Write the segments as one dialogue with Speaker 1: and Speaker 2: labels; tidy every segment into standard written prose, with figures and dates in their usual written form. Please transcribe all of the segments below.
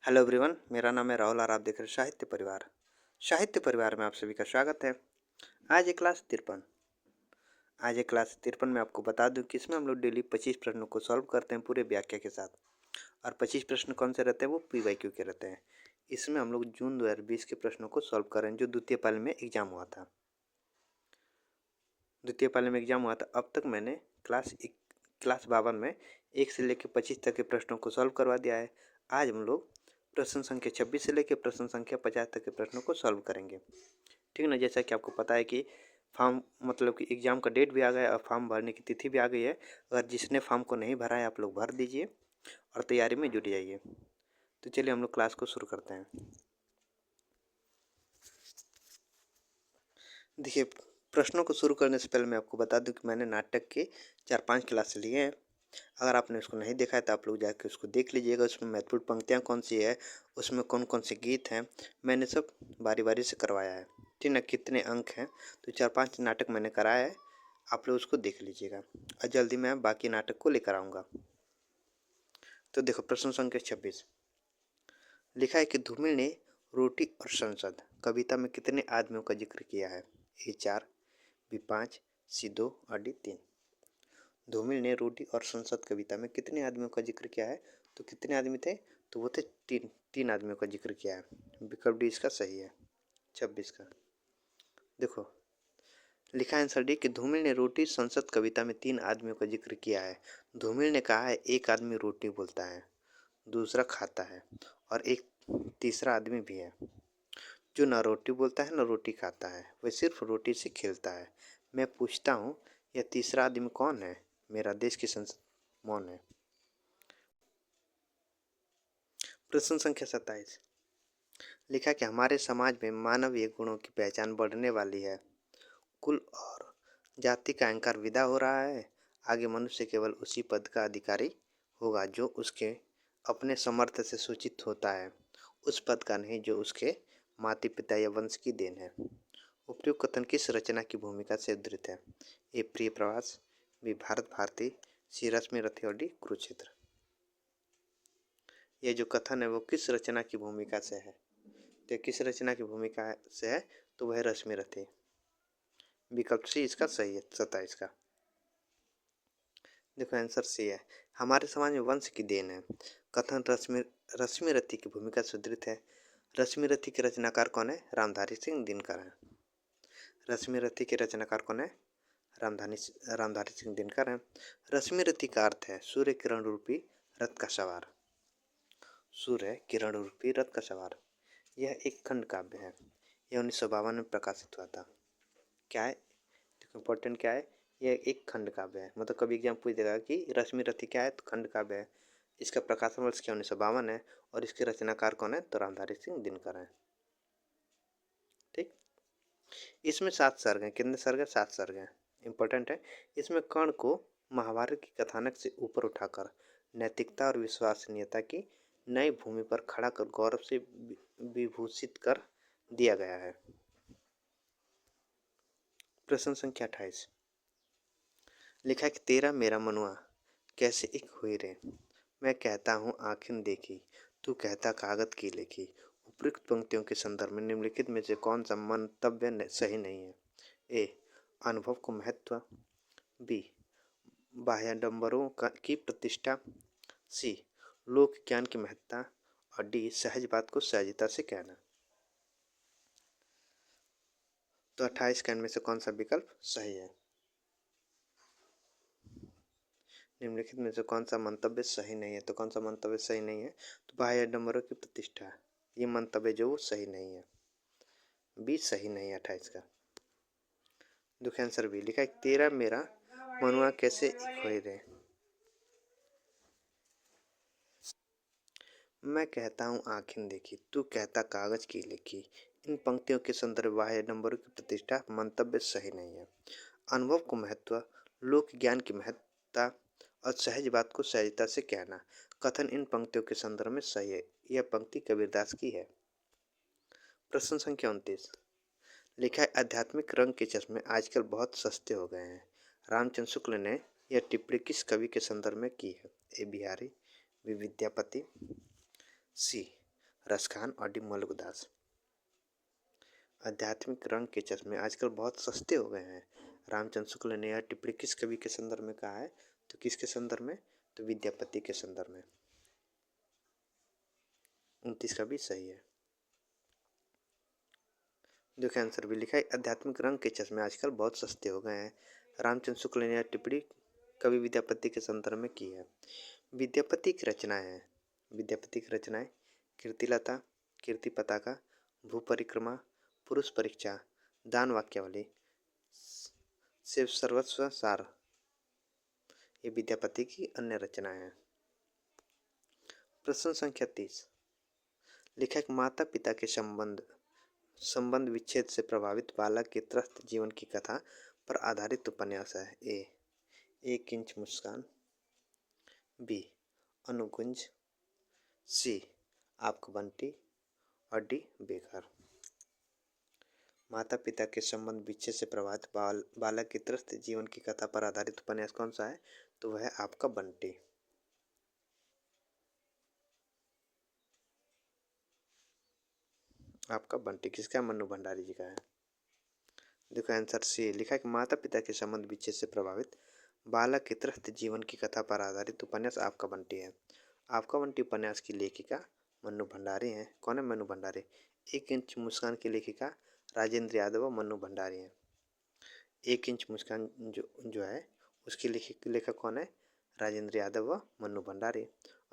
Speaker 1: Hello everyone, मेरा नाम है राहुल और आप देख रहे हैं साहित्य परिवार। साहित्य परिवार में आप सभी का स्वागत है। आज है क्लास 53। में आपको बता दूं कि इसमें हम लोग डेली 25 प्रश्नों को सॉल्व करते हैं पूरे व्याख्या के साथ। और 25 प्रश्न कौन से रहते हैं? वो PYQ के रहते हैं। इसमें हम लोग जून 2020 के प्रश्नों को सॉल्व कर रहे हैं जो द्वितीय पाली में एग्जाम हुआ था। अब तक मैंने क्लास 52 में 1 से लेकर 25 तक के प्रश्नों को सॉल्व करवा दिया है। आज हम लोग प्रश्न संख्या 26 से लेकर प्रश्न संख्या 50 तक के प्रश्नों को सॉल्व करेंगे। ठीक ना? जैसा कि आपको पता है कि फॉर्म मतलब कि एग्ज़ाम का डेट भी आ गया और फॉर्म भरने की तिथि भी आ गई है। अगर जिसने फॉर्म को नहीं भरा है आप लोग भर दीजिए और तैयारी में जुट जाइए। तो चलिए हम लोग क्लास को शुरू करते हैं। देखिए, प्रश्नों को शुरू करने से पहले मैं आपको बता दूं कि मैंने नाटक के 4-5 क्लास लिए हैं। अगर आपने उसको नहीं देखा है तो आप लोग जाके उसको देख लीजिएगा। उसमें महत्वपूर्ण पंक्तियाँ कौन सी है, उसमें कौन कौन से गीत हैं, मैंने सब बारी बारी से करवाया है। ठीक ना? कितने अंक हैं, तो 4-5 नाटक मैंने कराया है, आप लोग उसको देख लीजिएगा और जल्दी मैं बाकी नाटक को लेकर आऊँगा। तो देखो, प्रश्न संख्या 26 लिखा है कि धूमिल ने रोटी और संसद कविता में कितने आदमियों का जिक्र किया है? A4, B5, C2 और D3। धूमिल ने रोटी और संसद कविता में कितने आदमियों का जिक्र किया है? तो कितने आदमी थे? तो वो थे तीन आदमियों का जिक्र किया है। विकल्प डी इसका सही है 26 का। देखो, लिखा है आंसर डी कि धूमिल ने रोटी संसद कविता में 3 आदमियों का जिक्र किया है। धूमिल ने कहा है एक आदमी रोटी बोलता है, दूसरा खाता है और एक तीसरा आदमी भी है जो न रोटी बोलता है न रोटी खाता है, वह सिर्फ रोटी से खेलता है। मैं पूछता हूँ यह तीसरा आदमी कौन है? मेरा देश की संसद मौन है। प्रश्न संख्या 27 लिखा कि हमारे समाज में मानवीय गुणों की पहचान बढ़ने वाली है। कुल और जाति का अहंकार विदा हो रहा है। आगे मनुष्य केवल उसी पद का अधिकारी होगा जो उसके अपने समर्थ से सूचित होता है, उस पद का नहीं जो उसके माता पिता या वंश की देन है। उपयुक्त कथन किस रचना की भूमिका से उद्धृत है? ए प्रिय प्रवास, बी भारत भारती, सी रश्मि रथी और डी कुरुक्षेत्र। यह जो कथन है वो किस रचना की भूमिका से है? तो किस रचना की भूमिका से है? तो वह रश्मि रथी। विकल्प सी इसका सही है 27 का। देखो, आंसर सी है। हमारे समाज में वंश की देन है। कथन रश्मि रथी की भूमिका से उद्धृत है। रश्मि रथी के रचनाकार कौन है? रामधारी सिंह दिनकर है। रश्मि रथी के रचनाकार कौन है? रामधारी सिंह दिनकर है। रश्मि रथी का अर्थ है सूर्य किरण रूपी रथ का सवार। सूर्य किरण रूपी रथ का सवार। यह एक खंड काव्य है। यह 1952 में प्रकाशित हुआ था। क्या है? देखो, इम्पोर्टेंट क्या है? यह एक खंड काव्य है। मतलब कभी एग्जाम पूछ देगा कि रश्मि रथी क्या है, तो खंड काव्य है। इसका प्रकाशन वर्ष क्या 1952 है और इसके रचनाकार कौन है? तो रामधारी सिंह दिनकर है। ठीक, इसमें 7 सर्ग हैं। कितने सर्ग हैं? 7 सर्ग हैं। इंपॉर्टेंट है। इसमें कर्ण को महाभारत की कथानक से ऊपर उठाकर नैतिकता और विश्वसनीयता की नई भूमि पर खड़ा कर गौरव से विभूषित कर दिया गया है। प्रश्न संख्या 28 लिखा कि तेरा मेरा मनुआ कैसे एक हुई रे, मैं कहता हूँ आँखें देखी, तू कहता कागज की लिखी। उपयुक्त पंक्तियों के संदर्भ में निम्नलिखित में से कौन सा मंतव्य सही नहीं है? ए अनुभव को महत्व, बी बाह्याडंबरों की प्रतिष्ठा, सी लोक ज्ञान की महत्ता और डी सहज बात को सहजता से कहना। तो 28 का इनमें से कौन सा विकल्प सही है? निम्नलिखित में से कौन सा मंतव्य सही नहीं है? तो कौन सा मंतव्य सही नहीं है? तो बाह्याडंबरों की प्रतिष्ठा, ये मंतव्य जो वो सही नहीं है, बी सही नहीं है 28 का। देखो, आंसर बी लिखा है तेरा मेरा मनुआ कैसे एक होए रे, मैं कहता हूँ आँखें देखी, तू कहता कागज की लिखी। इन पंक्तियों के संदर्भ बाह्याडंबरों की प्रतिष्ठा मंतव्य सही नहीं है। अनुभव को महत्व, लोक ज्ञान की महत्ता और सहज बात को सहजता से कहना, कथन इन पंक्तियों के संदर्भ में सही है। यह पंक्ति कबीरदास की है। प्रश्न संख्या 29 लिखा है आध्यात्मिक रंग के चश्मे आजकल बहुत सस्ते हो गए हैं। रामचंद्र शुक्ल ने यह टिप्पणी किस कवि के संदर्भ में की है? ए बिहारी, बी विद्यापति, सी रसखान और डी मलुकदास। आध्यात्मिक रंग के चश्मे आजकल बहुत सस्ते हो गए हैं। रामचंद्र शुक्ल ने यह टिप्पणी किस कवि के संदर्भ में कहा है? तो किसके संदर्भ में? तो विद्यापति के संदर्भ में। 29 का भी सही है। देखिए आंसर भी लिखा है, आध्यात्मिक रंग के चश्मे आजकल बहुत सस्ते हो गए हैं। रामचंद्र शुक्ल ने यह टिप्पणी कवि विद्यापति के संदर्भ में की है। विद्यापति की रचनाएं हैं। विद्यापति की रचनाएं कीर्तिलता, कीर्ति पताका, भू परिक्रमा, पुरुष परीक्षा, दान वाक्यावली, शिव सर्वस्व सार, ये विद्यापति की अन्य रचनाएं हैं। प्रश्न संख्या 30 लिखा है, माता पिता के संबंध विच्छेद से प्रभावित बालक के त्रस्त जीवन की कथा पर आधारित उपन्यास है। ए एक इंच मुस्कान, बी अनुकुंज, सी आपका बंटी और डी बेघर। माता पिता के संबंध विच्छेद से प्रभावित बालक के त्रस्त जीवन की कथा पर आधारित उपन्यास कौन सा है? तो वह है आपका बंटी। आपका बंटी किसका? मन्नू भंडारी जी का है। देखो आंसर सी लिखा है कि माता पिता के संबंध विच्छेद से प्रभावित बालक के त्रस्त जीवन की कथा पर आधारित उपन्यास आपका बंटी है। आपका बंटी उपन्यास की लेखिका मन्नू भंडारी हैं। कौन है मन्नू भंडारी? एक इंच मुस्कान की लेखिका राजेंद्र यादव और मन्नू भंडारी हैं। एक इंच मुस्कान जो है उसकी लेखक कौन है? राजेंद्र यादव व मन्नू भंडारी।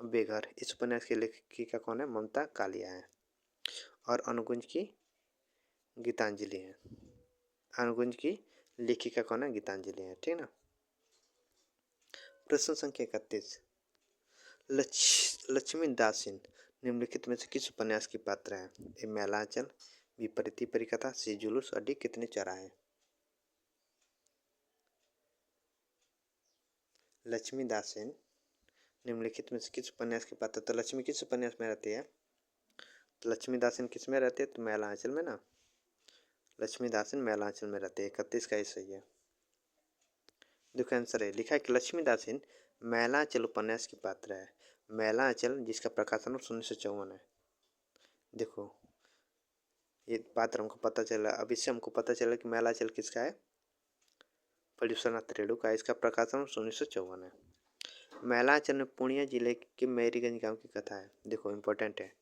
Speaker 1: और बेघर इस उपन्यास की लेखिका कौन है? ममता कालिया है। और अनुकुंज की गीतांजलि है। अनुकुंज की लेखिका कौन है? गीतांजलि है। ठीक ना। प्रश्न संख्या 31 लक्ष्मी दासिन निम्नलिखित में से किस उपन्यास की पात्र है? ए मैलांचल, बी परिति परिकथा, सी जुलूस और डी कितने चौराहे। लक्ष्मी दासिन निम्नलिखित में से किस उपन्यास की पात्र? तो लक्ष्मी किस उपन्यास में रहती है? तो लक्ष्मी दासिन किस में रहती है? तो मैलांचल में ना। लक्ष्मी दासिन मैलांचल में रहती है। 31 का ही सही है। देखो आंसर है लिखा है कि लक्ष्मी दासिन मैलांचल उपन्यास की पात्र है। मैलांचल जिसका प्रकाशन 1954 है। देखो ये पात्र हमको पता चला, अब इससे हमको पता चला कि मैलांचल किसका है? प्रद्युम्न रेणु का। इसका प्रकाशन 1954 है। मैलांचल में पूर्णिया जिले के मेरीगंज गांव की कथा है। देखो इंपॉर्टेंट है,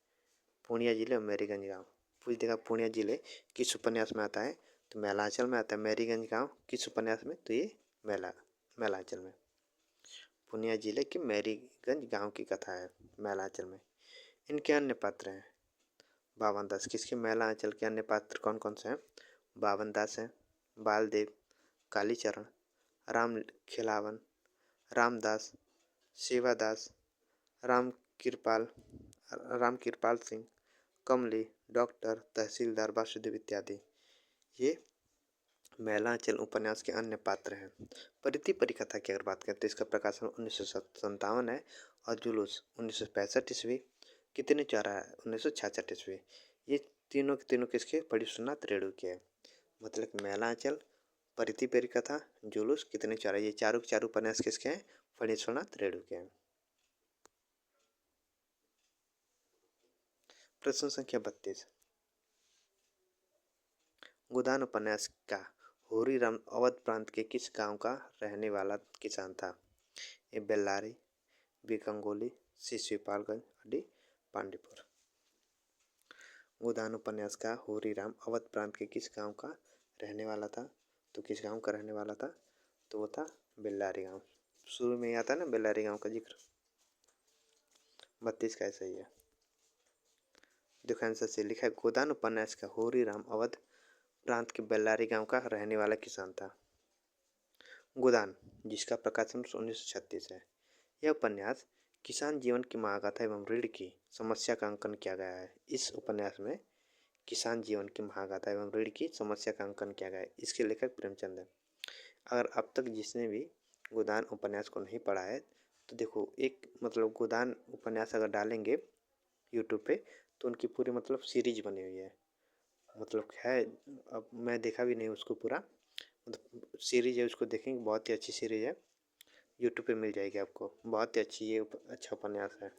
Speaker 1: पूर्णिया जिले और मेरीगंज गांव। पूछ देगा पूर्णिया जिले किस उपन्यास में आता है? तो मैलांचल में आता है। मेरीगंज गांव किस उपन्यास में? तो ये मैलांचल में। पूर्णिया जिले के मेरीगंज गांव की कथा है मैलांचल में। इनके अन्य पात्र हैं बावन दास। किसके? मैलांचल के अन्य पात्र कौन कौन से हैं? बावन दास हैं, बालदेव, कालीचरण, राम खिलावन, रामदास, सेवादास, राम कृपाल राम कृपाल सिंह, कमली, डॉक्टर, तहसीलदार, वासुदेव इत्यादि। ये मैलांचल उपन्यास के अन्य पात्र हैं। परिति परिकथा की अगर बात करें तो इसका प्रकाशन 1957 है और जुलूस 1965 ईस्वी, कितने चौराहा है? 1966 ईस्वी। ये तीनों के तीनों किसके? प्रद्युम्न रेणु के हैं। मतलब मैलांचल, परिति परिकथा, जुलूस, कितने चौराहा, ये चारों के चारों उपन्यास किसके हैं? प्रद्युम्न रेणु के हैं। प्रश्न संख्या 32 गोदान उपन्यास का होरी राम अवध प्रांत के किस गांव का रहने वाला किसान था? ए बेल्लारी, बी कंगोली, सी शिवपालगंज, डी पांडेपुर। गोदान उपन्यास का होरी राम अवध प्रांत के किस गांव का रहने वाला था? तो किस गांव का रहने वाला था? तो वो था बेल्लारी गांव। शुरू में आता है ना बेल्लारी गांव का जिक्र। 32 का सही है। देखो आंसर से लिखा है गोदान उपन्यास का होरी राम अवध प्रांत के बेल्लारी गांव का रहने वाला किसान था। गोदान जिसका प्रकाशन 1936 है। यह उपन्यास किसान जीवन की महागाथा एवं ऋण की समस्या का अंकन किया गया है। इस उपन्यास में किसान जीवन की महागाथा एवं ऋण की समस्या का अंकन किया गया है। इसके लेखक प्रेमचंद है। अगर अब तक जिसने भी गोदान उपन्यास को नहीं पढ़ा है तो देखो एक मतलब गोदान उपन्यास अगर डालेंगे यूट्यूब पे तो उनकी पूरी मतलब सीरीज बनी हुई है। मतलब है, अब मैं देखा भी नहीं उसको पूरा, मतलब सीरीज है उसको देखेंगे, बहुत ही अच्छी सीरीज है। यूट्यूब पे मिल जाएगी आपको, बहुत ही अच्छी ये अच्छा उपन्यास है।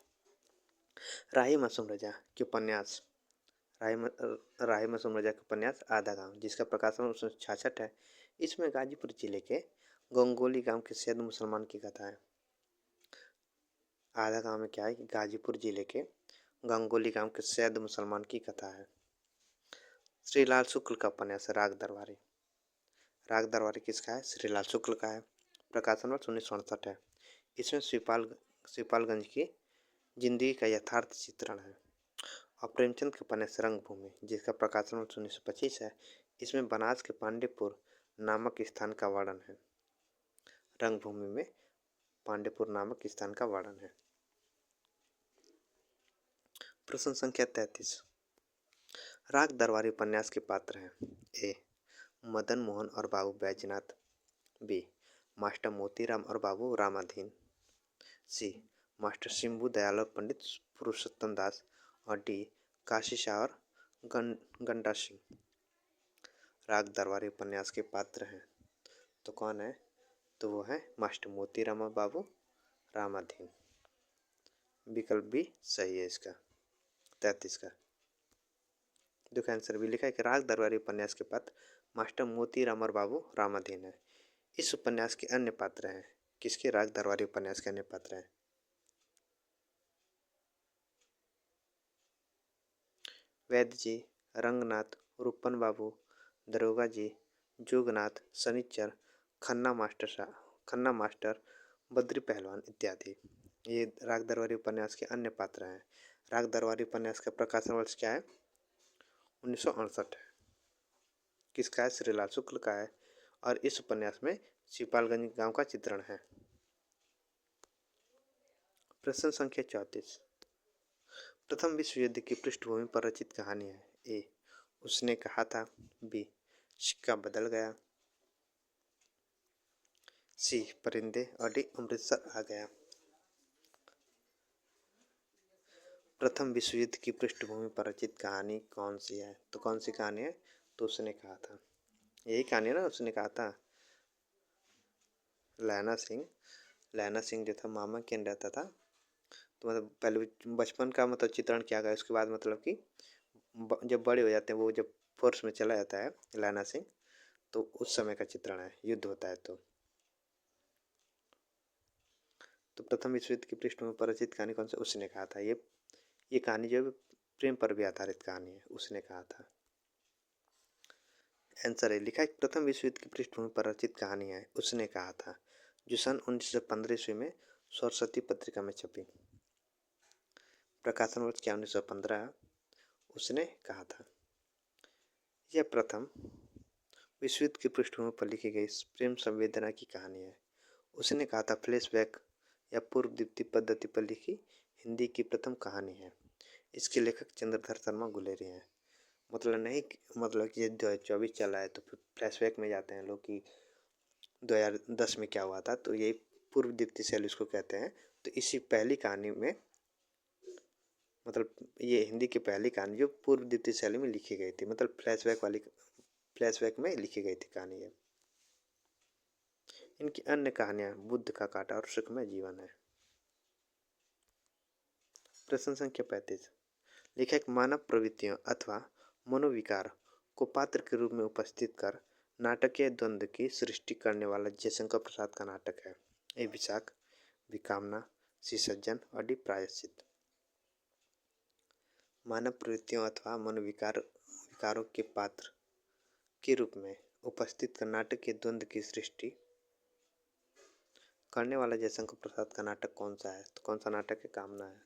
Speaker 1: राही मासूम रजा के उपन्यास राही मासूम रजा के उपन्यास आधा गांव, जिसका प्रकाशन 1966 है। इसमें गाजीपुर जिले के गंगोली गांव के सैयद मुसलमान की कथा है। आधा गांव में क्या है कि गाजीपुर जिले के गंगोली गांव के सैयद मुसलमान की कथा है। श्रीलाल शुक्ल का उपन्यास है राग दरबारी। राग दरबारी किसका है? श्रीलाल शुक्ल का है। प्रकाशन वर्ष 1968 है। इसमें शिवपालगंज की जिंदगी का यथार्थ चित्रण है। और प्रेमचंद के उपन्यास रंगभूमि, जिसका प्रकाशन वर्ष 1925 है। इसमें बनास के पांडेपुर नामक स्थान का वर्णन है। रंगभूमि में पांडेपुर नामक स्थान का वर्णन है। प्रश्न संख्या 33। राग दरबारी उपन्यास के पात्र हैं। ए मदन मोहन और बाबू बैजनाथ। बी मास्टर मोतीराम और बाबू रामाधीन। सी मास्टर सिंबू दयाल और पंडित पुरुषोत्तम दास। और डी काशी शाह और गंडा सिंह। राग दरबारी उपन्यास के पात्र हैं तो कौन है? तो वो है मास्टर मोतीराम और बाबू रामाधीन। विकल्प बी सही है इसका 33 का। देखो आंसर भी लिखा है कि राग दरबारी उपन्यास के पात्र मास्टर मोतीराम और बाबू रामाधीन है। इस उपन्यास के अन्य पात्र हैं। किसके? राग दरबारी उपन्यास के अन्य पात्र हैं वैद्य जी, रंगनाथ, रूपन बाबू, दरोगा जी, जोगनाथ, सनीचर, खन्ना मास्टर, बद्री पहलवान इत्यादि। ये राग दरबारी उपन्यास के अन्य पात्र हैं। राग दरबारी उपन्यास का प्रकाशन वर्ष क्या है? 1968 है। किसका है? श्रीलाल शुक्ल का है। और इस उपन्यास में शिवपालगंज गांव का चित्रण है। प्रश्न संख्या 34। प्रथम विश्व युद्ध की पृष्ठभूमि पर रचित कहानी है। ए उसने कहा था। बी सिक्का बदल गया। सी परिंदे। और डी अमृतसर आ गया। प्रथम विश्व युद्ध की पृष्ठभूमि पर रचित कहानी कौन सी है? तो कौन सी कहानी है? तो उसने कहा था। यही कहानी है ना, उसने कहा था। लैना सिंह जो था मामा के यहाँ रहता था। तो मतलब पहले बचपन का मतलब चित्रण किया गया। उसके बाद मतलब कि जब बड़े हो जाते हैं, वो जब फोर्स में चला जाता है लैना सिंह, तो उस समय का चित्रण है, युद्ध होता है। तो प्रथम विश्व युद्ध की पृष्ठभूमि पर रचित कहानी कौन सी? उसने कहा था। ये कहानी जो है प्रेम पर भी आधारित कहानी है। उसने कहा था। आंसर है लिखा है प्रथम विश्व युद्ध की पृष्ठभूमि पर रचित कहानी है उसने कहा था, जो सन 1915 ईस्वी में सरस्वती पत्रिका में छपी। प्रकाशन वर्ष क्या? 1915। उसने कहा था। यह प्रथम विश्व युद्ध की पृष्ठभूमि पर लिखी गई प्रेम संवेदना की कहानी है। उसने कहा था फ्लैशबैक या पूर्व दीप्ति पद्धति पर लिखी हिंदी की प्रथम कहानी है। इसके लेखक चंद्रधर शर्मा गुलेरी हैं। मतलब नहीं, मतलब कि 2024 चला है तो फिर फ्लैशबैक में जाते हैं लोग कि 2010 में क्या हुआ था। तो यही पूर्व दीप्ति शैली इसको कहते हैं। तो इसी पहली कहानी में मतलब ये हिंदी की पहली कहानी जो पूर्व दीप्ति शैली में लिखी गई थी, मतलब फ्लैशबैक में लिखी गई थी कहानी है। इनकी अन्य कहानियां बुद्ध का कांटा और सुखमय जीवन है। प्रश्न संख्या 35। लेखक मानव प्रवृत्तियों अथवा मनोविकार को पात्र के रूप में उपस्थित कर नाटकीय द्वंद्व की सृष्टि करने वाला जयशंकर प्रसाद का नाटक है। ए विशाख, बी कामना, सी सज्जन और डी प्रायश्चित। मानव प्रवृत्तियों अथवा मनोविकारों के पात्र के रूप में उपस्थित कर नाटक के द्वंद्व की सृष्टि करने वाला जयशंकर प्रसाद का नाटक कौन सा है? तो कौन सा नाटक है? कामना है।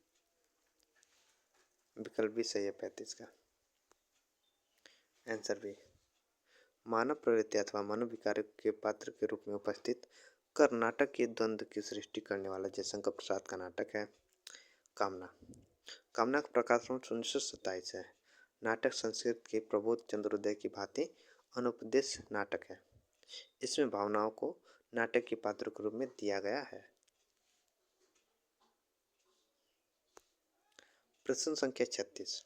Speaker 1: विकल्प भी सही है 35 का। आंसर भी मानव प्रवृत्ति अथवा मनोविकार के पात्र के रूप में उपस्थित कर नाटक के द्वंद्व की सृष्टि करने वाला जयशंकर प्रसाद का नाटक है कामना। कामना का प्रकाशन 1927 है। नाटक संस्कृत के प्रबोध चंद्रोदय की भांति अनुपदेश नाटक है। इसमें भावनाओं को नाटक के पात्र के रूप में दिया गया है। प्रश्न संख्या 36।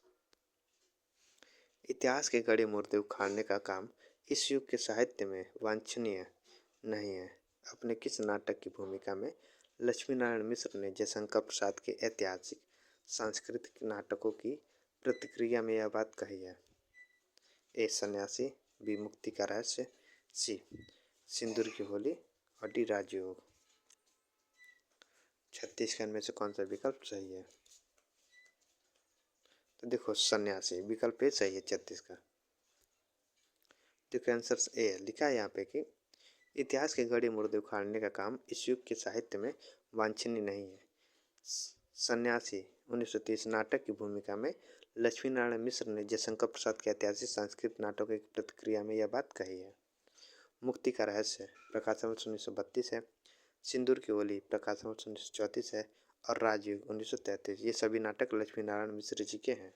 Speaker 1: इतिहास के गड़े मुर्दे उखाड़ने का काम इस युग के साहित्य में वांछनीय नहीं है। अपने किस नाटक की भूमिका में लक्ष्मी नारायण मिश्र ने जयशंकर प्रसाद के ऐतिहासिक सांस्कृतिक नाटकों की प्रतिक्रिया में यह बात कही है? ए सन्यासी, बी मुक्ति का रहस्य, सी सिंदूर की होली और डी राजयोग। 36 का इनमें से कौन सा विकल्प सही है? तो देखो सन्यासी विकल्प ए सही है 36 का। देखो आंसर ए है। लिखा है यहाँ पे कि इतिहास के गड़े मुर्दे उखाड़ने का काम इस युग के साहित्य में वांछनीय नहीं है। सन्यासी 1930 नाटक की भूमिका में लक्ष्मी नारायण मिश्र ने जयशंकर प्रसाद के ऐतिहासिक सांस्कृतिक नाटकों की प्रतिक्रिया में यह बात कही है। मुक्ति का रहस्य प्रकाशन वर्ष 1932 है। सिंदूर की होली प्रकाशन वर्ष 1934 है और राजयोग 1933। ये सभी नाटक लक्ष्मी नारायण मिश्र जी के हैं।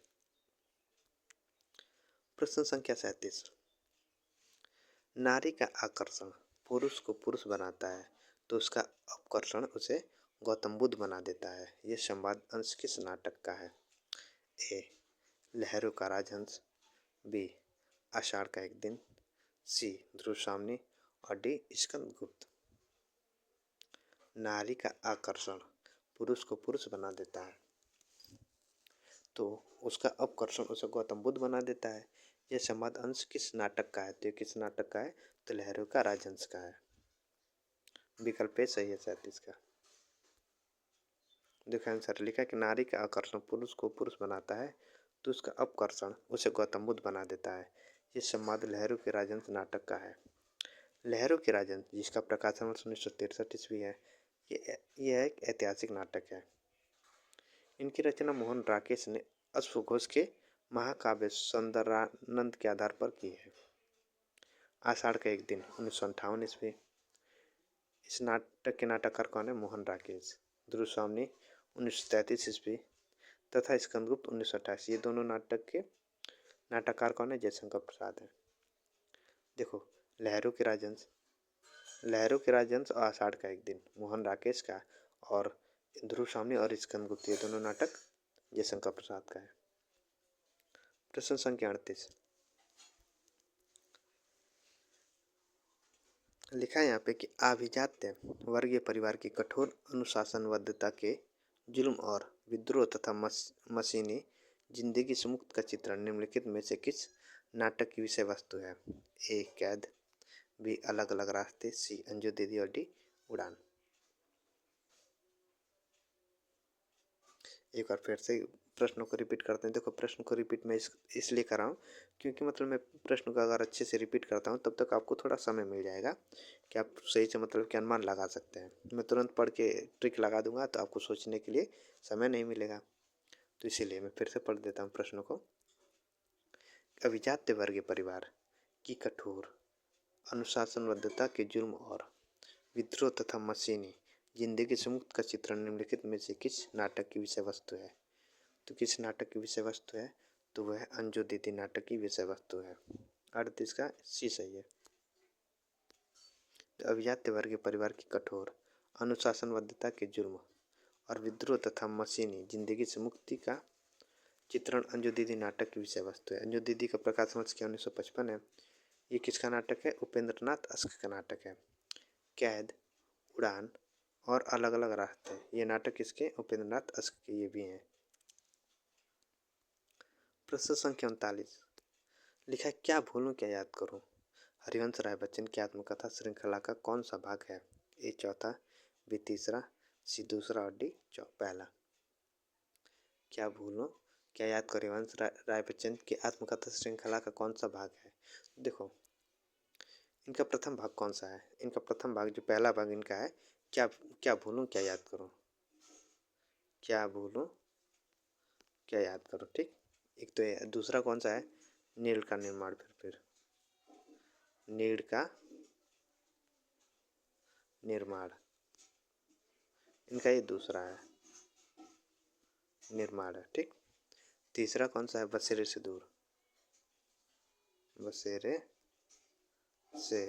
Speaker 1: प्रश्न संख्या 37। नारी का आकर्षण पुरुष को पुरुष बनाता है तो उसका अपकर्षण उसे गौतम बुद्ध बना देता है। यह संवाद अंश किस नाटक का है? ए लहरों का राजहंस, बी आषाढ़ का एक दिन, सी ध्रुव सामनी और डी स्कंदगुप्त। नारी का आकर्षण पुरुष को पुरुष बना देता है तो उसका अपकर्षण उसे गौतम बुद्ध बना देता है। यह संवाद अंश किस नाटक का है? तो किस नाटक का है? तो लहरों का राजहंस का है। विकल्प ए सही है 37 का। देखो आंसर लिखा है कि नारी का आकर्षण पुरुष को पुरुष बनाता है तो उसका अपकर्षण उसे गौतम बुद्ध बना देता है। ये संवाद लहरों के राजहंस नाटक का है। लहरों के राजहंस जिसका प्रकाशन वर्ष 1963 ईस्वी है, यह एक ऐतिहासिक नाटक है। इनकी रचना मोहन राकेश ने अश्वघोष के महाकाव्य सौंदर्यानंद के आधार पर की है। आषाढ़ का एक दिन 1958 ईस्वी। इस नाटक के नाटककार कौन है? मोहन राकेश। ध्रुव सामनी 1933 ईस्वी तथा स्कंदगुप्त 1928। ये दोनों नाटक के नाटककार कौन है? जयशंकर प्रसाद है। देखो लहरों के राजहंस और आषाढ़ का एक दिन मोहन राकेश का और ध्रुव सामनी और स्कंदगुप्त ये दोनों नाटक जयशंकर प्रसाद का है। प्रश्न संख्या 38। लिखा है यहाँ पे कि आभिजात्य वर्गीय परिवार की कठोर अनुशासनबद्धता के जुल्म और विद्रोह तथा मशीनी जिंदगी से मुक्त का चित्रण निम्नलिखित में से किस नाटक की विषय वस्तु है? ए कैद, बी अलग अलग रास्ते, सी अंजू दीदी और डी उड़ान। एक बार फिर से प्रश्नों को रिपीट करते हैं। देखो प्रश्न को रिपीट मैं इसलिए कर रहा हूँ क्योंकि मतलब मैं प्रश्न को अगर अच्छे से रिपीट करता हूँ तब तक आपको थोड़ा समय मिल जाएगा कि आप सही से मतलब कि अनुमान लगा सकते हैं। मैं तुरंत पढ़ के ट्रिक लगा दूंगा तो आपको सोचने के लिए समय नहीं मिलेगा, तो इसीलिए मैं फिर से पढ़ देता हूँ प्रश्नों को। अभिजात्य वर्गीय परिवार की कठोर अनुशासनबद्धता के जुर्म और विद्रोह तथा मशीनी जिंदगी से मुक्त का चित्रण निम्नलिखित में से किस नाटक की विषय वस्तु है? तो किस नाटक की विषय वस्तु है? तो वह अंजू दीदी नाटक की विषय वस्तु है। 38 का सी सही है। तो अभिजात्य वर्गीय परिवार की कठोर अनुशासनबद्धता के जुर्म और विद्रोह तथा मशीनी जिंदगी से मुक्ति का चित्रण अंजू दीदी नाटक की विषय वस्तु है। अंजू दीदी का प्रकाशन वर्ष 1955 है। ये किसका नाटक है? उपेंद्र नाथ अश्क का नाटक है। कैद, उड़ान और अलग अलग रास्ते ये नाटक किसके? उपेंद्र नाथ अश्क के ये भी हैं। प्रश्न संख्या 39। लिखा है क्या भूलूं क्या याद करूं? हरिवंश राय बच्चन की आत्मकथा श्रृंखला का कौन सा भाग है? ए चौथा, बी तीसरा, सी दूसरा और डी पहला। क्या भूलूं क्या याद करूं हरिवंश राय बच्चन की आत्मकथा श्रृंखला का कौन सा भाग है? देखो इनका प्रथम भाग कौन सा है? इनका प्रथम भाग जो पहला भाग इनका है क्या क्या भूलूं क्या याद करूं। क्या भूलूं क्या याद करूं, ठीक। एक तो ये दूसरा कौन सा है? नीड़ का निर्माण। फिर नीड़ का निर्माण इनका ये दूसरा है, निर्माण है, ठीक। तीसरा कौन सा है? बसेरे से दूर। बसेरे से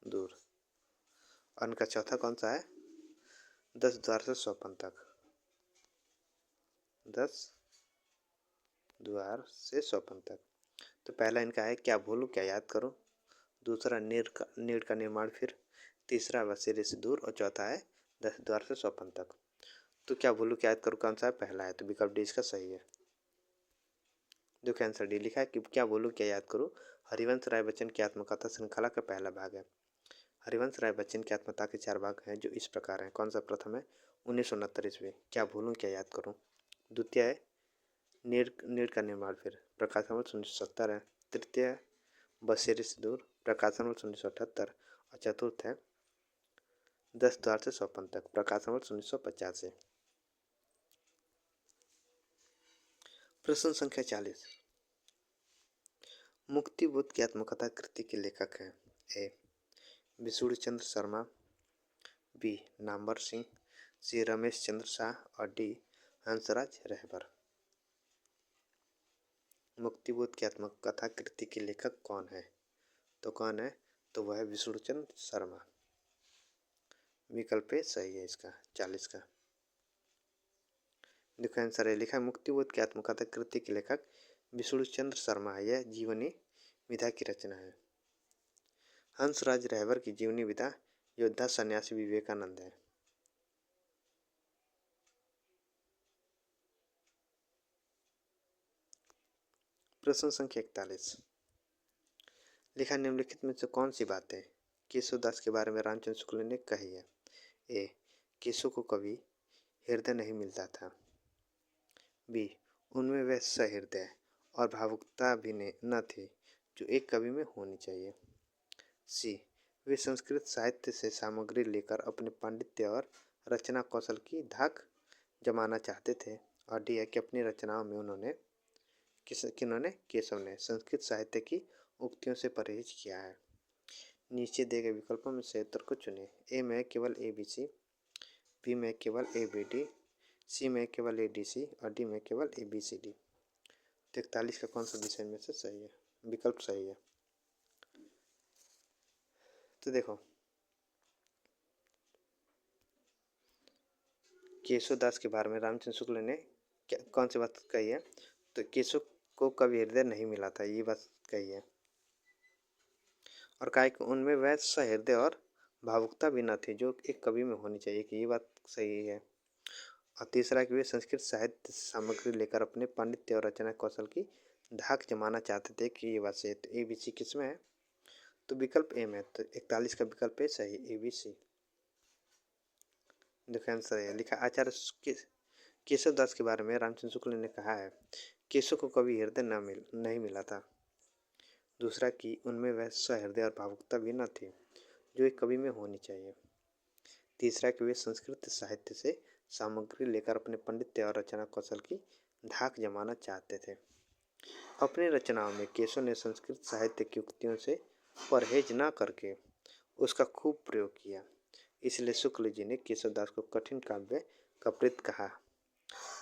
Speaker 1: दूर। और इनका चौथा कौन सा है? 10 द्वार से सोपन तक। 10 द्वार से सोपन तक। तो पहला इनका है क्या भूलूं क्या याद करूं, दूसरा नीड़ का निर्माण, फिर तीसरा बसेरे से दूर और चौथा है 10 द्वार से सोपन तक। तो क्या भूलूं क्या याद करूं कौन सा है, पहला है, तो विकल्प डी इसका सही है। देखो आंसर डी लिखा है कि क्या बोलूं क्या याद करूं, हरिवंश राय बच्चन की आत्मकथा श्रृंखला का पहला भाग है। हरिवंश राय बच्चन की आत्मकथा के 4 भाग हैं जो इस प्रकार हैं। कौन सा प्रथम है, 1969 ईस्वी, क्या भूलूं क्या याद करूं। द्वितीय है नीड़ नीड़ का निर्माण, फिर प्रकाशन वर्ष 1970 है। तृतीय है बसेरे से दूर, प्रकाशन वर्ष 1978। और चतुर्थ है 10 द्वार से स्वपन तक, प्रकाशन वर्ष 1985। प्रश्न संख्या 40, मुक्तिबोध की आत्मकथा कृति के लेखक हैं। ए विशुण चंद्र शर्मा, बी नामवर सिंह, सी रमेश चंद्र शाह और डी हंसराज रहबर। मुक्तिबोध की आत्मकथा कृति के लेखक कौन है, तो कौन है, तो वह है विशुण चंद्र शर्मा। विकल्प ए सही है इसका 40 का। देखो आंसर है लिखा है मुक्तिबोध की आत्मकथा कृति के लेखक विष्णु चंद्र शर्मा है। यह जीवनी विधा की रचना है। हंसराज रहबर की जीवनी विधा योद्धा सन्यासी विवेकानंद है। प्रश्न संख्या 41, लिखा निम्नलिखित में से कौन सी बातें केशवदास के बारे में रामचंद्र शुक्ल ने कही है। ए केशव को कभी हृदय नहीं मिलता था, बी उनमें वह सहृदय और भावुकता भी न थी जो एक कवि में होनी चाहिए, सी वे संस्कृत साहित्य से सामग्री लेकर अपने पांडित्य और रचना कौशल की धाक जमाना चाहते थे, और डी है कि अपनी रचनाओं में उन्होंने किन्होंने केशव ने संस्कृत साहित्य की उक्तियों से परहेज किया है। नीचे दिए गए विकल्पों में से उत्तर को चुनें। ए में केवल ए बी सी, बी में केवल ए बी डी, सी में केवल ए डी सी और डी में केवल ए बी सी डी। 43 का कौन सा विषय में से सही है, विकल्प सही है। तो देखो केशवदास के बारे में रामचंद्र शुक्ल ने कौन सी बात कही है, तो केशव को कभी हृदय नहीं मिला था, ये बात कही है। और कहा कि उनमें वह सहृदय और भावुकता भी न थी जो एक कवि में होनी चाहिए, कि ये बात सही है। और तीसरा कि वे संस्कृत साहित्य सामग्री लेकर अपने पांडित्य और रचना कौशल की धाक जमाना चाहते थे, कि ये बात सही है। तो ए बी सी किस में है, तो विकल्प ए में, तो 41 का विकल्प ए सही, ए बी सी। देखो आंसर है लिखा आचार्य केशवदास के बारे में रामचंद्र शुक्ल ने कहा है केशव को कभी हृदय नहीं मिला था। दूसरा कि उनमें वह सहृदय और भावुकता भी न थी जो एक कवि में होनी चाहिए। तीसरा कि वे संस्कृत साहित्य से सामग्री लेकर अपने पांडित्य और रचना कौशल की धाक जमाना चाहते थे। अपनी रचनाओं में केशव ने संस्कृत साहित्य की उक्तियों से परहेज न करके उसका खूब प्रयोग किया, इसलिए शुक्ल जी ने केशवदास को कठिन काव्य का प्रेत कहा।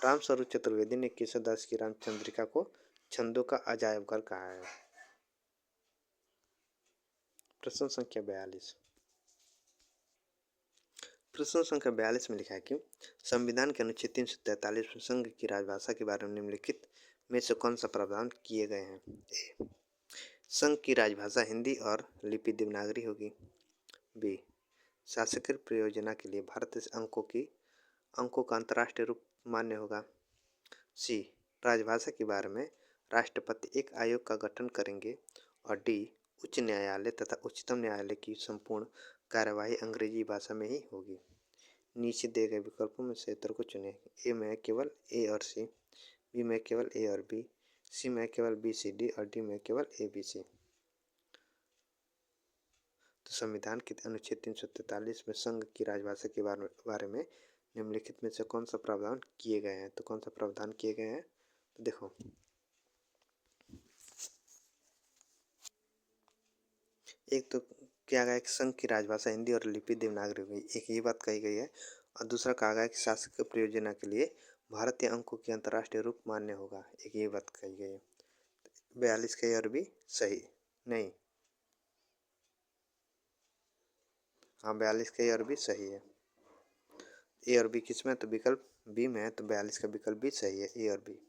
Speaker 1: रामस्वरूप चतुर्वेदी ने केशवदास की रामचंद्रिका को छंदों का अजायब घर कहा है। प्रश्न संख्या 42, प्रश्न संख्या 42 में लिखा है कि संविधान के अनुच्छेद 343 में संघ की राजभाषा के बारे में निम्नलिखित में से कौन सा प्रावधान किए गए हैं। ए संघ की राजभाषा हिंदी और लिपि देवनागरी होगी, बी शासकीय प्रयोजना के लिए भारत से अंकों का अंतर्राष्ट्रीय रूप मान्य होगा, सी राजभाषा के बारे में राष्ट्रपति एक आयोग का गठन करेंगे, और डी उच्च न्यायालय तथा उच्चतम न्यायालय की संपूर्ण कार्यवाही अंग्रेजी भाषा में ही होगी। नीचे दिए गए विकल्पों में से उत्तर को चुनें। ए में केवल ए और सी, बी में केवल ए और बी, सी में केवल बी सी डी और डी में केवल ए बी सी। तो संविधान के अनुच्छेद 343 में संघ की राजभाषा के बारे में निम्नलिखित में से कौन सा प्रावधान किए गए हैं, तो कौन सा प्रावधान किए गए हैं, तो देखो एक तो क्या गया कि संघ की राजभाषा हिंदी और लिपि देवनागरी होगी, एक ये बात कही गई है। और दूसरा कहा गया कि शासकीय प्रयोजना के लिए भारतीय अंकों की अंतर्राष्ट्रीय रूप मान्य होगा, एक ये बात कही गई है। 42 का और भी सही नहीं, हाँ 42 का और भी सही है। ए और बी किस में, तो विकल्प बी में है, तो 42 का विकल्प भी सही है, ए और बी।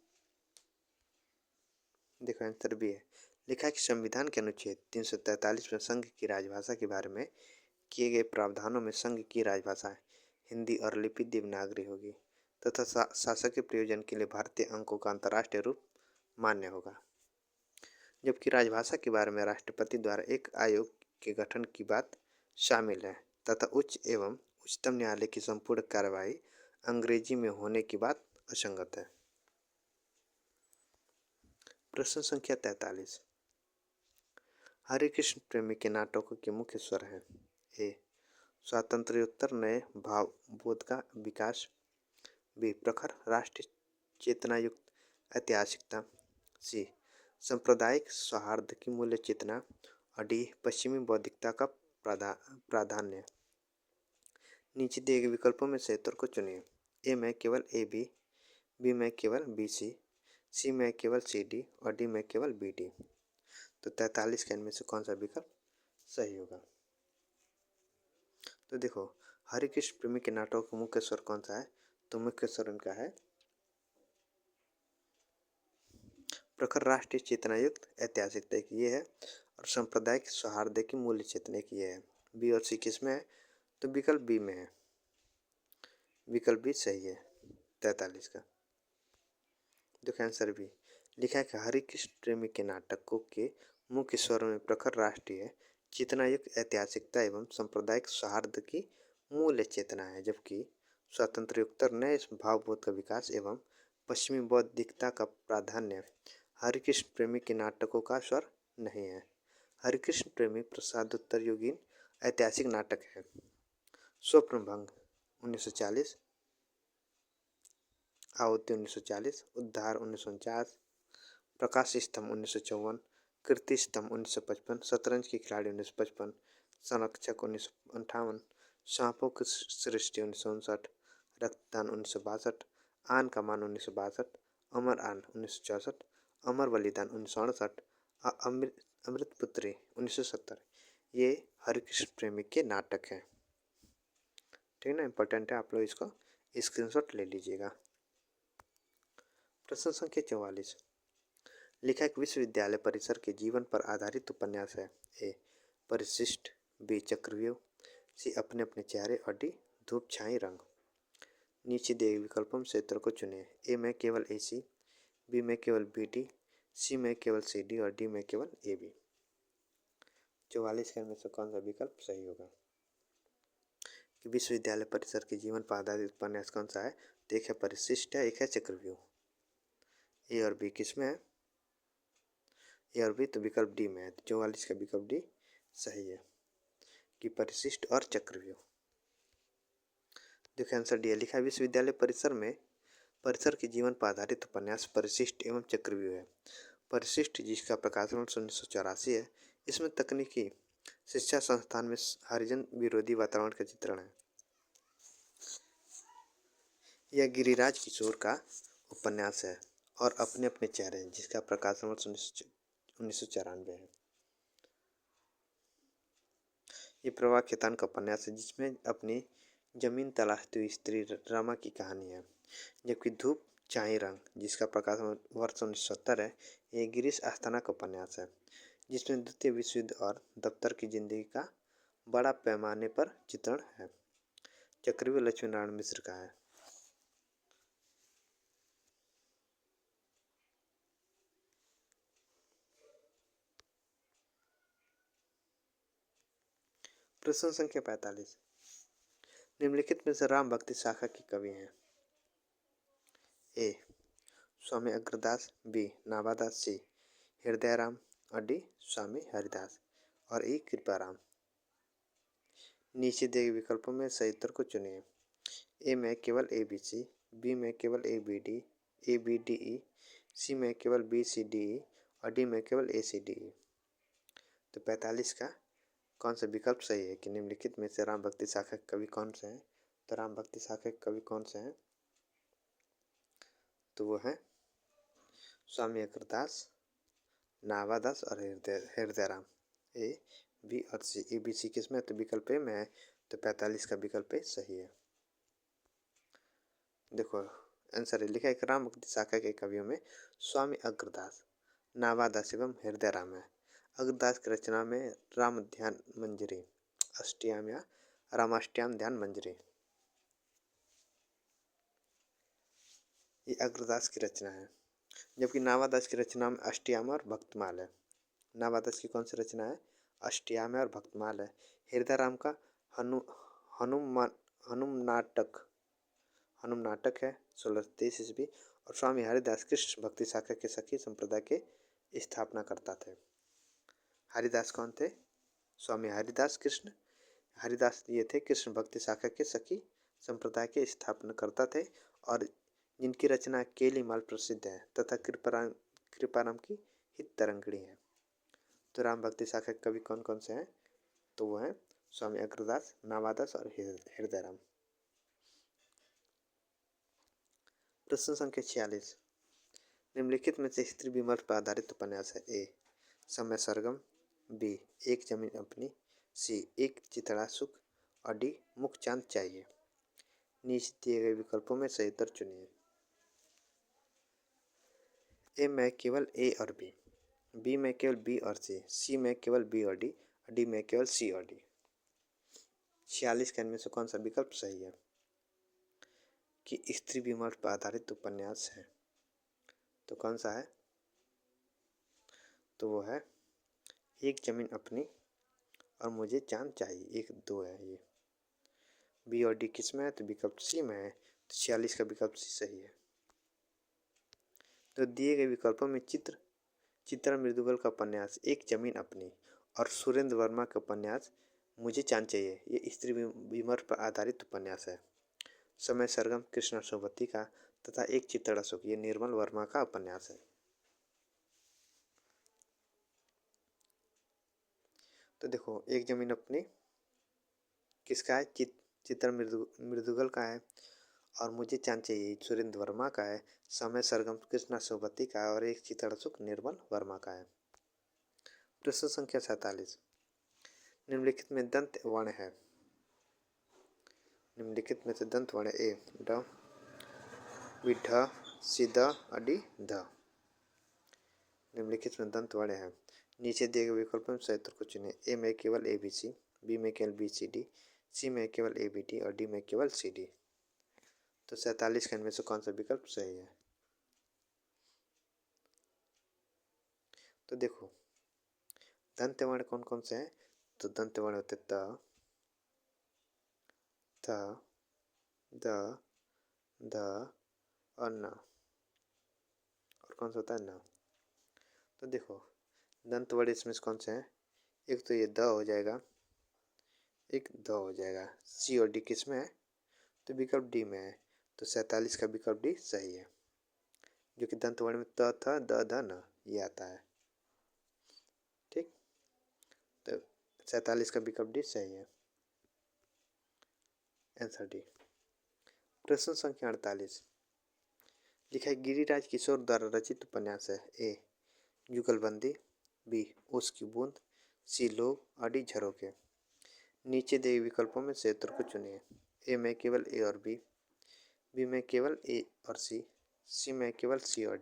Speaker 1: देखो आंसर बी है। लिखा है कि संविधान के अनुच्छेद 343 में संघ की राजभाषा के बारे में किए गए प्रावधानों में संघ की राजभाषा हिंदी और लिपि देवनागरी होगी। तथा शासक के प्रयोजन के लिए भारतीय अंकों का अंतर्राष्ट्रीय रूप मान्य होगा। जबकि राजभाषा के बारे में राष्ट्रपति द्वारा एक आयोग के गठन की बात शामिल है तथा उच्च एवं उच्चतम न्यायालय की संपूर्ण कार्यवाही अंग्रेजी में होने की बात असंगत है। प्रश्न संख्या 43। हरिकृष्ण प्रेमी के नाटकों के मुख्य स्वर हैं। ए स्वातंत्र्योत्तर नए भावबोध का विकास, बी प्रखर राष्ट्रीय चेतना युक्त ऐतिहासिकता, सी सांप्रदायिक सौहार्द की मूल्य चेतना और डी पश्चिमी बौद्धिकता का प्राधान्य। नीचे दिए गए विकल्पों में से उत्तर को चुनिए। ए में केवल ए बी में केवल बी सी में केवल सी डी और डी में केवल बी डी। तो 43 के इनमें से कौन सा विकल्प सही होगा? तो देखो, हरिकृष्ण प्रेमी के नाटकों का मुख्य स्वर कौन सा है? तो मुख्य स्वर उनका है प्रखर राष्ट्रीय चेतना युक्त ऐतिहासिकता की ये है और सांप्रदायिक सौहार्द की मूल्य चेतना की ये है। बी और सी किस में है? तो विकल्प बी में है। विकल्प बी सही है 43 का। देखो आंसर बी लिखा है कि हरिकृष्ण प्रेमी के नाटकों के मुख्य स्वरों में प्रखर राष्ट्रीय चेतना युक्त ऐतिहासिकता एवं सांप्रदायिक सौहार्द की मूल्य चेतना है, जबकि स्वातंत्र्योत्तर नए भावबोध का विकास एवं पश्चिमी बौद्धिकता का प्राधान्य हरिकृष्ण प्रेमी के नाटकों का स्वर नहीं है। हरिकृष्ण प्रेमी प्रसादोत्तर युगीन ऐतिहासिक नाटक है। स्वप्नभंग 1940, आहुति 1940, उद्धार 1949, प्रकाश स्तंभ 1954, कीर्ति स्तंभ 1955, शतरंज की खिलाड़ी 1955, संरक्षक 1958, सांपों की सृष्टि 1959, रक्तदान 1962, आन का मान 1962, अमर आन 1964, अमर बलिदान 1968, अमृतपुत्री 1970। ये हरिकृष्ण प्रेमी के नाटक हैं। ठीक है ना, इंपॉर्टेंट है, आप लोग इसको स्क्रीनशॉट ले लीजिएगा। प्रश्न संख्या 44 लिखा एक विश्वविद्यालय परिसर के जीवन पर आधारित उपन्यास है। ए परिशिष्ट, बी चक्रव्यूह, सी अपने अपने चेहरे और डी धूप छाई रंग। नीचे दिए विकल्पों से उत्तर को चुनिए। ए में केवल ए सी, बी में केवल बी डी, सी में केवल सी डी और डी में केवल ए बी। 44 के में से कौन सा विकल्प सही होगा? कि विश्वविद्यालय परिसर के जीवन पर आधारित उपन्यास कौन सा है? तो एक है परिशिष्ट है, एक है चक्रव्यूह। ए और बी किस में है? ए और बी तो विकल्प डी में है। 44 का विकल्प डी सही है कि परिशिष्ट और चक्रव्यूह। देखिए आंसर डी है। लिखा है विश्वविद्यालय परिसर के जीवन पर आधारित उपन्यास परिशिष्ट एवं चक्रव्यूह है। परिशिष्ट जिसका प्रकाशन 1984 है, इसमें तकनीकी शिक्षा संस्थान में हरिजन विरोधी वातावरण का चित्रण है। यह गिरिराज किशोर का उपन्यास है और अपने अपने चेहरे जिसका प्रकाशन 1994 है। ये प्रभा खेतान का उपन्यास है जिसमें अपनी जमीन तलाशती हुई स्त्री रमा की कहानी है। जबकि धूप चाई रंग जिसका प्रकाशन वर्ष 1970 है, ये गिरीश अस्थाना का उपन्यास है जिसमें द्वितीय विश्व युद्ध और दफ्तर की जिंदगी का बड़ा पैमाने पर चित्रण है। चक्रव्यूह लक्ष्मी नारायण मिश्र का है। प्रश्न संख्या 45 निम्नलिखित में से राम भक्ति शाखा के कवि हैं। ए स्वामी अग्रदास, बी नाभादास, सी हृदयराम और डी स्वामी हरिदास और ई कृपाराम। नीचे दिए विकल्पों में सही उत्तर को चुनिए। ए में केवल ए बी सी, बी में केवल A B D, A B D E, C में केवल बी सी डी ई और डी में केवल ए सी डी ई। तो 45 का कौन सा विकल्प सही है कि निम्नलिखित में से राम भक्ति शाखा के कवि कौन से हैं? तो राम भक्ति शाखा के कवि कौन से हैं? तो वो है स्वामी अग्रदास, नाभादास और हृदयराम। ए बी और सी। ए बी सी किस में? तो विकल्प ए में है। तो 45 का विकल्प ए सही है। देखो आंसर लिखा है कि राम भक्ति शाखा के कवियों में स्वामी अग्रदास, नाभादास एवं हृदयराम है। अग्रदास की रचना में राम ध्यान मंजरी अष्टयाम या रामाष्टयाम ध्यान मंजरी। ये अग्रदास की रचना है। जबकि नावादास की रचना में अष्टयाम और भक्तमाल है। नावादास की कौन सी रचना है? अष्टयाम और भक्तमाल है। हृदय राम का हनु हनुमान हनुम नाटक है 1623 ईस्वी। और स्वामी हरिदास कृष्ण भक्ति शाखा के सखी संप्रदाय के स्थापना करता थे। हरिदास कौन थे? स्वामी हरिदास कृष्ण हरिदास ये थे कृष्ण भक्ति शाखा के सखी संप्रदाय के स्थापना करता थे और जिनकी रचना केलीमाल प्रसिद्ध है तथा कृपाराम की हित तरंगिणी है। तो राम भक्ति शाखा के कवि कौन कौन से हैं? तो वो हैं स्वामी अग्रदास, नावादास और हृदय राम। प्रश्न संख्या 46। निम्नलिखित में से स्त्री विमर्श पर आधारित उपन्यास है? ए समय सरगम, बी एक जमीन अपनी, सी एक चितड़ा सुख और डी मुख चांद चाहिए। नीचे दिए गए विकल्पों में सही उत्तर चुनिए। ए में केवल ए और बी में केवल बी और सी में केवल बी और डी में केवल सी और डी। 46 के इनमें से कौन सा विकल्प सही है कि स्त्री विमर्श पर आधारित उपन्यास है? तो कौन सा है? तो वो है एक जमीन अपनी और मुझे चांद चाहिए। 1 2 है ये। बी और डी किस में है? तो विकल्प सी में है। तो 46 का विकल्प सी सही है। तो दिए गए विकल्पों में चित्रा मृदुगल का उपन्यास एक जमीन अपनी और सुरेंद्र वर्मा का उपन्यास मुझे चांद चाहिए ये स्त्री विमर्श पर आधारित उपन्यास है। समय सरगम कृष्ण सोबती का तथा एक चित्रा सुख ये निर्मल वर्मा का उपन्यास है। तो देखो एक जमीन अपनी किसका है? चित्रा मृदुगल का है और मुझे चांद चाहिए सुरेंद्र वर्मा का है। समय सरगम कृष्णा सोबती का है और एक चित्रा सुख निर्मल वर्मा का है। प्रश्न संख्या 47। निम्नलिखित में दंत वर्ण है। निम्नलिखित में से दंत वर्ण ए ड बी ढ सी द और डी ध। निम्नलिखित में दंत वर्ण है। नीचे दिए गए विकल्पों में सही उत्तर को चुनें। ए में केवल ए बी सी, बी में केवल बी सी डी, सी में केवल ए बी डी और डी में केवल सी डी। तो 47 के इनमें से कौन सा विकल्प सही है? तो देखो दंत वर्ण कौन कौन से हैं? तो दंत वर्ण होते त, थ, द, ध और न। और कौन सा होता है? न। तो देखो दंत वर्ण इसमें से कौन से हैं? एक तो ये द हो जाएगा, एक द हो जाएगा। सी और डी किस में है? तो विकल्प डी में है। तो 47 का विकल्प डी सही है, जो कि दंत वर्ण में त थ द ध न ये आता है। ठीक, तो 47 का विकल्प डी सही है, आंसर डी। प्रश्न संख्या 48। लिखा है गिरिराज किशोर द्वारा रचित उपन्यास है। ए जुगलबंदी, बी ओस की बूंद, सी लोग और डी झरोखे। नीचे दिए विकल्पों में से उत्तर को चुनिए। ए में केवल ए और बी में केवल ए और सी में केवल सी और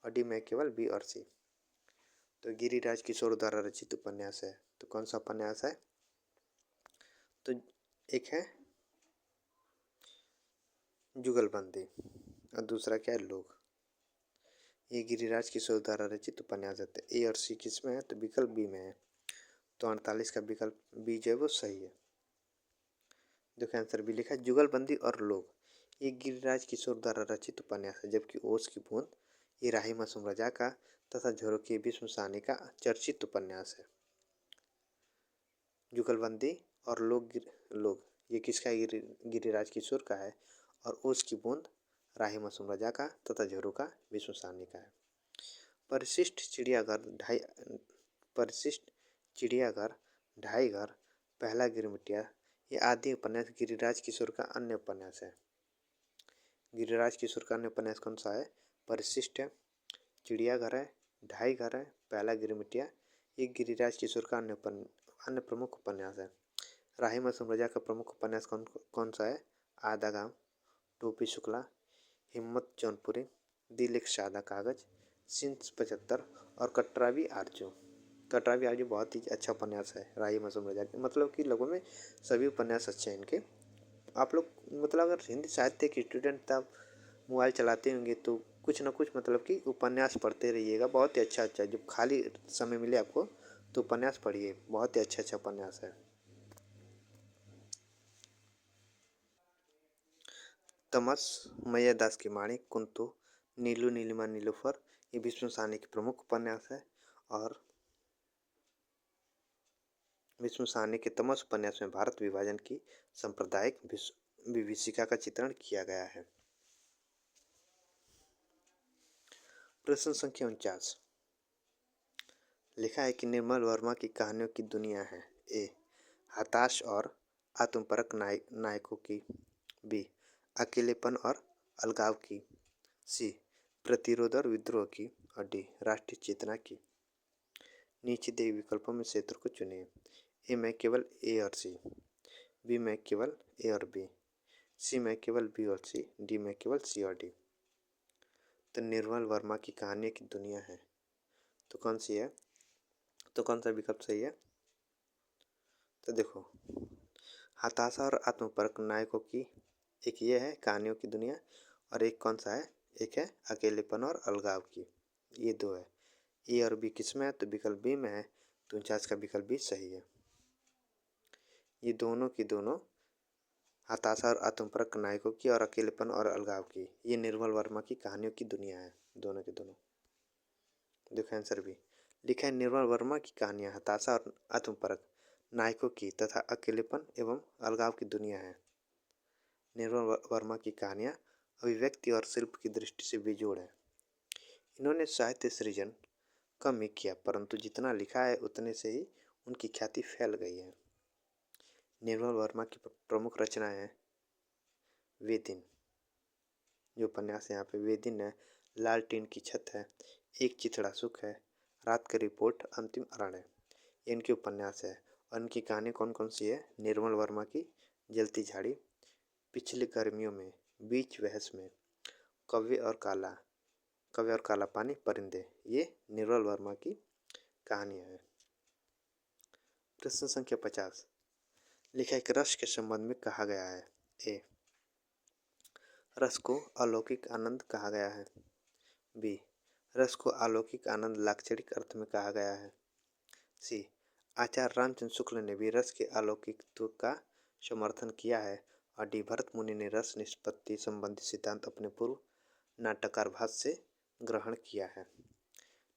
Speaker 1: डी में केवल बी और सी। तो गिरिराज किशोर द्वारा रचित उपन्यास है। तो कौन सा उपन्यास है? तो एक है जुगलबंदी और दूसरा क्या है? लोग। ये गिरिराज किशोर द्वारा रचित उपन्यास है। ए और सी किस में है? तो विकल्प बी में है। तो 48 का विकल्प बी जो है वो सही है। देखो आंसर भी लिखा है जुगलबंदी और लोग ये गिरिराज किशोर द्वारा रचित उपन्यास है। जबकि ओस की बूंद ये राही मासूम रजा का तथा झरोखे विष्णु साहनी का चर्चित उपन्यास है। जुगलबंदी और लोग ये किसका है? गिरिराज किशोर का है। और ओस की बूंद राही मासूम रजा का तथा झरोखा विष्णु साहनी का है। परिशिष्ट चिड़ियाघर, ढाई घर, पहला गिरमिटिया ये आदि उपन्यास गिरिराज किशोर का अन्य उपन्यास है। गिरिराज किशोर का अन्य उपन्यास कौन सा है? परिशिष्ट है, चिड़ियाघर है, ढाई घर है, पहला गिरमिटिया ये गिरिराज किशोर का अन्य प्रमुख उपन्यास है। राही मासूम रजा का प्रमुख उपन्यास कौन सा है? आधा गांव, टोपी शुक्ला, हिम्मत जौनपुरी, दिल एक सादा कागज, सिंध 75 और कटरावी आरजू। कटरावी आरजू बहुत ही अच्छा उपन्यास है राही मासूम रजा के। मतलब कि लोगों में सभी उपन्यास अच्छे हैं इनके। आप लोग मतलब अगर हिंदी साहित्य के स्टूडेंट तब मोबाइल चलाते होंगे तो कुछ ना कुछ मतलब कि उपन्यास पढ़ते रहिएगा। बहुत ही अच्छा अच्छा जब खाली समय मिले आपको तो उपन्यास पढ़िए, बहुत ही अच्छा अच्छा उपन्यास है। तमस, मैया दास की माणिक, कुंतु, नीलू नीलिमा नीलूफर, ये विष्णु साहनी की प्रमुख उपन्यास है। और विष्णु साहनी के तमस उपन्यास में भारत विभाजन की सांप्रदायिक विभीषिका का चित्रण किया गया है। प्रश्न संख्या 49, लिखा है कि निर्मल वर्मा की कहानियों की दुनिया है। ए, हताश और आत्मपरक नायकों की। बी, अकेलेपन और अलगाव की। सी, प्रतिरोध और विद्रोह की। और डी, राष्ट्रीय चेतना की। नीचे दिए विकल्पों में से उत्तर को चुनिए। ए में केवल ए और सी, बी में केवल ए और बी, सी में केवल बी और सी, डी में केवल सी और डी। तो निर्मल वर्मा की कहानी की दुनिया है, तो कौन सी है, तो कौन सा विकल्प सही है? तो देखो, हताशा और आत्मपरक नायकों की एक ये है कहानियों की दुनिया, और एक कौन सा है, एक है अकेलेपन और अलगाव की। ये दो है। ए और बी किस में है, तो विकल्प बी में है, तो 49 का विकल्प बी सही है। ये दोनों की दोनों हताशा और आत्मपरक नायकों की और अकेलेपन और अलगाव की, ये निर्मल वर्मा की कहानियों की दुनिया है, दोनों के दोनों। देखो आंसर भी लिखा है, निर्मल वर्मा की कहानियाँ हताशा और आत्मपरक नायकों की तथा अकेलेपन एवं अलगाव की दुनिया है। निर्मल वर्मा की कहानियाँ अभिव्यक्ति और शिल्प की दृष्टि से बेजोड़ है। इन्होंने साहित्य सृजन कम ही किया, परंतु जितना लिखा है उतने से ही उनकी ख्याति फैल गई है। निर्मल वर्मा की प्रमुख रचनाएं हैं वे दिन, जो उपन्यास यहाँ पे वे दिन है, लाल टीन की छत है, एक चिथड़ा सुख है, रात का रिपोर्ट, अंतिम अरण है। ये इनके उपन्यास है। और इनकी कहानी कौन कौन सी है? निर्मल वर्मा की जलती झाड़ी, पिछली गर्मियों में, बीच बहस में, कव्य और काला पानी, परिंदे, ये निर्मल वर्मा की कहानियाँ हैं। प्रश्न संख्या 50, लिखा है कि रस के संबंध में कहा गया है। ए, रस को अलौकिक आनंद कहा गया है। बी, रस को अलौकिक आनंद लाक्षणिक अर्थ में कहा गया है। सी, आचार्य रामचंद्र शुक्ल ने भी रस के अलौकिकत्व का समर्थन किया है। और डी, भरत मुनि ने रस निष्पत्ति संबंधी सिद्धांत अपने पूर्व नाटककार भाष्य से ग्रहण किया है।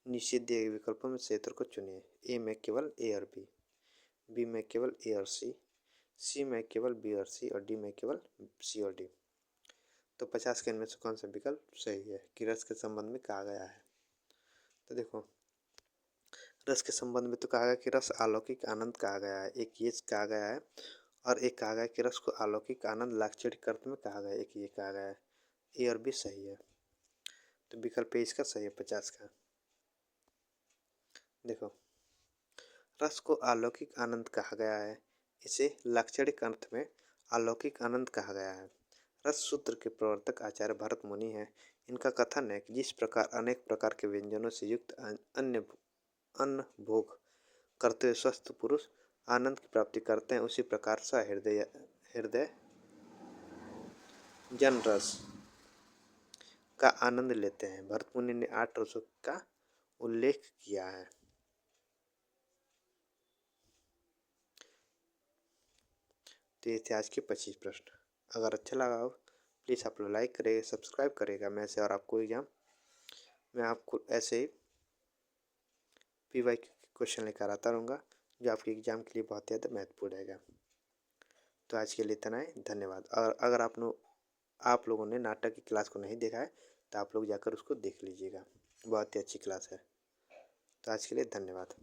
Speaker 1: निश्चित दिए गए विकल्पों में से उत्तर को चुनिए। ए में केवल ए और बी में केवल ए और सी में केवल बी और सी, और डी में केवल सी और डी। तो 50 के इनमें से कौन सा विकल्प सही है कि रस के संबंध में कहा गया है? तो देखो, रस के संबंध में तो कहा गया कि रस अलौकिक आनंद कहा गया है, एक ये कहा गया है, और एक कहा गया कि रस को अलौकिक आनंद लाक्षणिक अर्थ में कहा गया है, एक ये कहा गया है। ए और बी सही है, तो विकल्प ए इसका सही है 50 का। देखो, रस को अलौकिक आनंद कहा गया है, इसे लाक्षणिक अर्थ में अलौकिक आनंद कहा गया है। रस सूत्र के प्रवर्तक आचार्य भरत मुनि हैं। इनका कथन है कि जिस प्रकार अनेक प्रकार के व्यंजनों से युक्त अन्य अन्न भोग करते हुए स्वस्थ पुरुष आनंद की प्राप्ति करते हैं, उसी प्रकार सा हृदय जन रस का आनंद लेते हैं। भरत मुनि ने 8 रसों का उल्लेख किया है। तो ये थे आज के 25 प्रश्न। अगर अच्छा लगा हो प्लीज़ आप लोग लाइक करेगा, सब्सक्राइब करेगा। मैं ऐसे और आपको एग्जाम मैं आपको ऐसे ही PY क्वेश्चन लेकर आता रहूँगा, जो आपके एग्ज़ाम के लिए बहुत ज़्यादा महत्वपूर्ण रहेगा। तो आज के लिए इतना ही, धन्यवाद। और अगर आप लोगों ने नाटक की क्लास को नहीं देखा है तो आप लोग जाकर उसको देख लीजिएगा, बहुत ही अच्छी क्लास है। तो आज के लिए धन्यवाद।